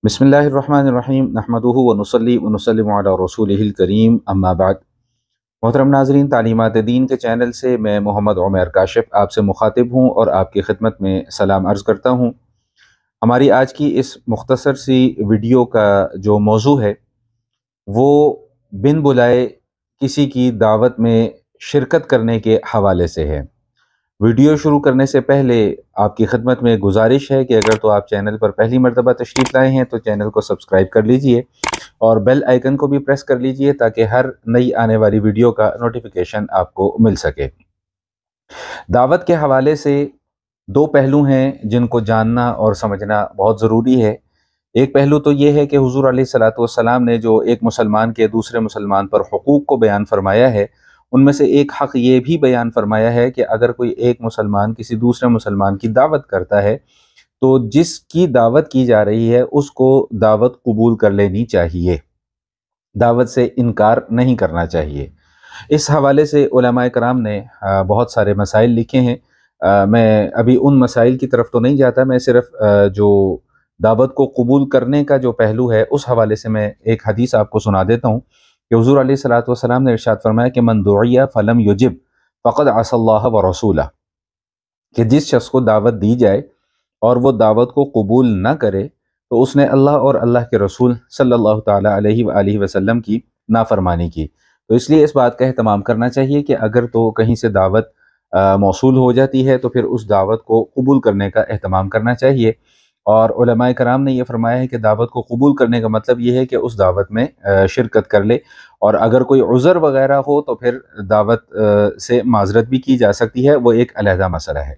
بسم اللہ الرحمن الرحیم نحمدہ ونصلی ونسلم علی رسولہ الکریم اما بعد۔ محترم ناظرین، تعلیمات دین کے چینل سے میں محمد عمیر کاشف آپ سے مخاطب ہوں اور آپ کی خدمت میں سلام عرض کرتا ہوں۔ ہماری آج کی اس مختصر سی ویڈیو کا جو موضوع ہے وہ بن بلائے کسی کی دعوت میں شرکت کرنے کے حوالے سے ہے۔ ویڈیو شروع کرنے سے پہلے آپ کی خدمت میں گزارش ہے کہ اگر تو آپ چینل پر پہلی مرتبہ تشریف لائے ہیں تو چینل کو سبسکرائب کر لیجئے اور بیل آئیکن کو بھی پریس کر لیجئے تاکہ ہر نئی آنے والی ویڈیو کا نوٹیفیکیشن آپ کو مل سکے۔ دعوت کے حوالے سے دو پہلو ہیں جن کو جاننا اور سمجھنا بہت ضروری ہے۔ ایک پہلو تو یہ ہے کہ حضور علیہ السلام نے جو ایک مسلمان کے دوسرے مسلمان پر حقوق کو بیان فرمایا ہے، ان میں سے ایک حق یہ بھی بیان فرمایا ہے کہ اگر کوئی ایک مسلمان کسی دوسرے مسلمان کی دعوت کرتا ہے تو جس کی دعوت کی جا رہی ہے اس کو دعوت قبول کر لینی چاہیے، دعوت سے انکار نہیں کرنا چاہیے۔ اس حوالے سے علماء کرام نے بہت سارے مسائل لکھے ہیں۔ میں ابھی ان مسائل کی طرف تو نہیں جاتا، میں صرف جو دعوت کو قبول کرنے کا جو پہلو ہے اس حوالے سے میں ایک حدیث آپ کو سنا دیتا ہوں کہ حضور علیہ السلام نے ارشاد فرمایا کہ من دعی فلم یجب فقد عصى اللہ ورسولہ، کہ جس شخص کو دعوت دی جائے اور وہ دعوت کو قبول نہ کرے تو اس نے اللہ اور اللہ کے رسول صلی اللہ تعالیٰ علیہ وآلہ وسلم کی نافرمانی کی۔ تو اس لیے اس بات کا اہتمام کرنا چاہیے کہ اگر تو کہیں سے دعوت موصول ہو جاتی ہے تو پھر اس دعوت کو قبول کرنے کا اہتمام کرنا چاہیے۔ اور علماء کرام نے یہ فرمایا ہے کہ دعوت کو قبول کرنے کا مطلب یہ ہے کہ اس دعوت میں شرکت کر لے، اور اگر کوئی عذر وغیرہ ہو تو پھر دعوت سے معذرت بھی کی جا سکتی ہے، وہ ایک علیحدہ مسئلہ ہے۔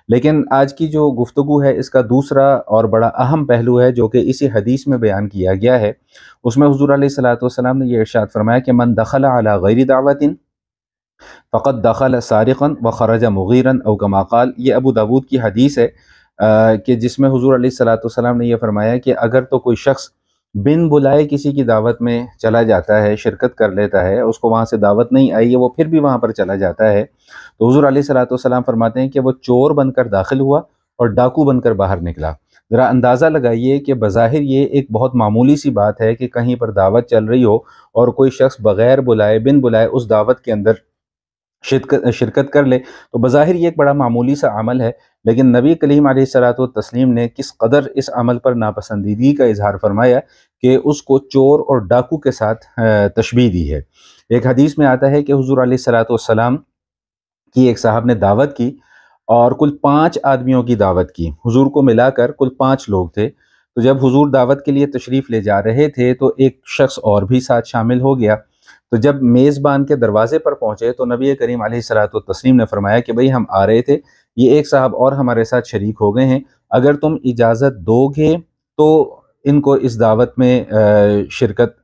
لیکن آج کی جو گفتگو ہے اس کا دوسرا اور بڑا اہم پہلو ہے جو کہ اسی حدیث میں بیان کیا گیا ہے۔ اس میں حضور علیہ السلام نے یہ ارشاد فرمایا کہ من دخل علی غیر دعوت فقد دخل سارقا وخرج مغیرا او کما قال۔ یہ ابو داود کی حدیث ہے کہ جس میں حضور علیہ السلام نے یہ فرمایا کہ اگر تو کوئی شخص بن بلائے کسی کی دعوت میں چلا جاتا ہے، شرکت کر لیتا ہے، اس کو وہاں سے دعوت نہیں آئی ہے، وہ پھر بھی وہاں پر چلا جاتا ہے، تو حضور علیہ السلام فرماتے ہیں کہ وہ چور بن کر داخل ہوا اور ڈاکو بن کر باہر نکلا۔ ذرا اندازہ لگائیے کہ بظاہر یہ ایک بہت معمولی سی بات ہے کہ کہیں پر دعوت چل رہی ہو اور کوئی شخص بغیر بلائے بن بلائے اس دعوت کے اندر شرکت کر لے، تو بظاہر یہ ایک بڑا معمولی سا عمل ہے، لیکن نبی کریم علیہ السلام نے کس قدر اس عمل پر ناپسندیدگی کا اظہار فرمایا کہ اس کو چور اور ڈاکو کے ساتھ تشبیہ دی ہے۔ ایک حدیث میں آتا ہے کہ حضور علیہ السلام کی ایک صاحب نے دعوت کی اور کل 5 آدمیوں کی دعوت کی، حضور کو ملا کر کل 5 لوگ تھے۔ تو جب حضور دعوت کے لیے تشریف لے جا رہے تھے تو ایک شخص اور بھی ساتھ شامل ہو گیا۔ تو جب میزبان کے دروازے پر پہنچے تو نبی کریم علیہ السلام نے فرمایا کہ بھئی ہم آ رہے تھے، یہ ایک صاحب اور ہمارے ساتھ شریک ہو گئے ہیں، اگر تم اجازت دو گے تو ان کو اس دعوت میں شرکت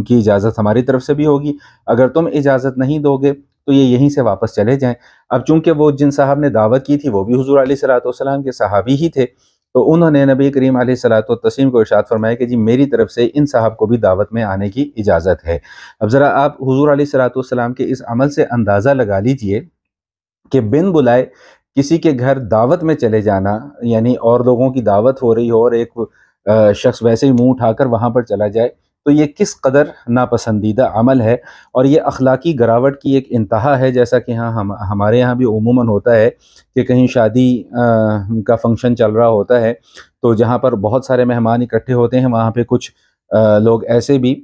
کی اجازت ہماری طرف سے بھی ہوگی، اگر تم اجازت نہیں دو گے تو یہ یہیں سے واپس چلے جائیں۔ اب چونکہ وہ جن صاحب نے دعوت کی تھی وہ بھی حضور علیہ السلام کے صحابی ہی تھے، تو انہوں نے نبی کریم علیہ السلام کو ارشاد فرمایا کہ جی میری طرف سے ان صاحب کو بھی دعوت میں آنے کی اجازت ہے۔ اب ذرا آپ حضور علیہ السلام کے اس عمل سے اندازہ لگا لیجئے کہ بن بلائے کسی کے گھر دعوت میں چلے جانا، یعنی اور لوگوں کی دعوت ہو رہی ہو اور ایک شخص ویسے ہی منہ اٹھا کر وہاں پر چلا جائے، تو یہ کس قدر ناپسندیدہ عمل ہے، اور یہ اخلاقی گراوٹ کی ایک انتہا ہے۔ جیسا کہ ہمارے یہاں بھی عموماً ہوتا ہے کہ کہیں شادی کا فنکشن چل رہا ہوتا ہے تو جہاں پر بہت سارے مہمان اکٹھے ہوتے ہیں وہاں پہ کچھ لوگ ایسے بھی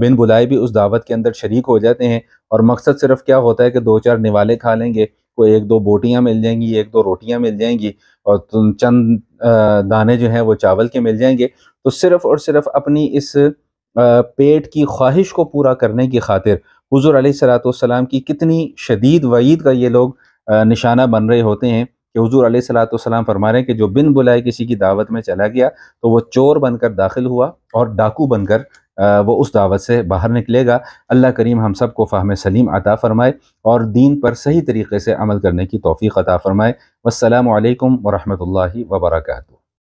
بن بلائے بھی اس دعوت کے اندر شریک ہو جاتے ہیں، اور مقصد صرف کیا ہوتا ہے کہ 2-4 نوالے کھا لیں گے، کوئی 1-2 بوٹیاں مل جائیں گی، 1-2 روٹیاں مل جائیں گی، اور چند دانے جو ہیں وہ چاول کے مل جائیں گے، تو صرف اور صرف اپنی اس پیٹ کی خواہش کو پورا کرنے کی خاطر حضور علیہ السلام کی کتنی شدید وعید کا یہ لوگ نشانہ بن رہے ہوتے ہیں کہ حضور علیہ السلام فرما رہے ہیں کہ جو بن بلائے کسی کی دعوت میں چلا گیا تو وہ چور بن کر داخل ہوا اور ڈاکو بن کر وہ اس دعوت سے باہر نکلے گا۔ اللہ کریم ہم سب کو فہم سلیم عطا فرمائے اور دین پر صحیح طریقے سے عمل کرنے کی توفیق عطا فرمائے۔ والسلام علیکم ورحمۃ اللہ وبرکاتہ۔